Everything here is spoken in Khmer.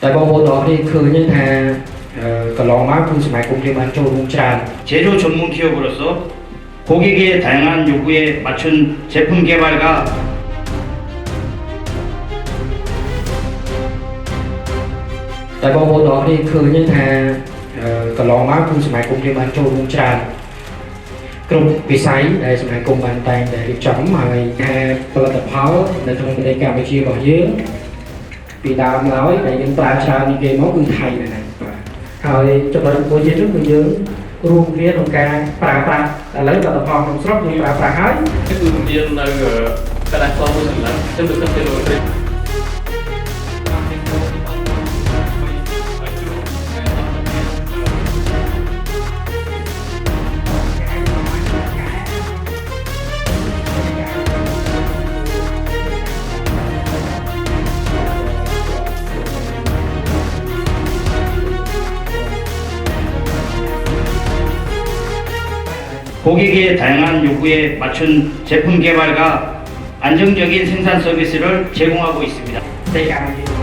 tạiបងប្អូនទាំងអស់គ្នាឃើញថាកន្លងមកគឺសមាគមយើងបានចូលរួមច្រើន 제조 전문 기업으로서 고객의 다양한 요구에 맞춘 제품 개발과 តែបងប្អូនទាំងអស់គ្នាឃើញថាកន្លងមកគឺសមាគមយើងបានចូលរួមច្រើនគ្រប់វិស័យដែលសមាគមបានតែងតែរៀបចំហើយការផលិតផលនៅក្នុងប្រទេសកម្ពុជារបស់យើងពីដើមឡើយដែលយើងប្រើច្រើននេះគេមកគឺថៃហ្នឹងបាទហើយចំណុចមួយទៀតគឺយើងរួមគ្នាក្នុងការប្រើប្រាស់ឥឡូវផលិតផលក្នុងស្រុកយើងប្រើប្រាស់ហើយ គឺមាននៅកណ្ដាស់ខ្លមួយសម្រាប់ខ្ញុំដូចទៅលោកត្រី 고객의 다양한 요구에 맞춘 제품 개발과 안정적인 생산 서비스를 제공하고 있습니다. តែកម្មវិធី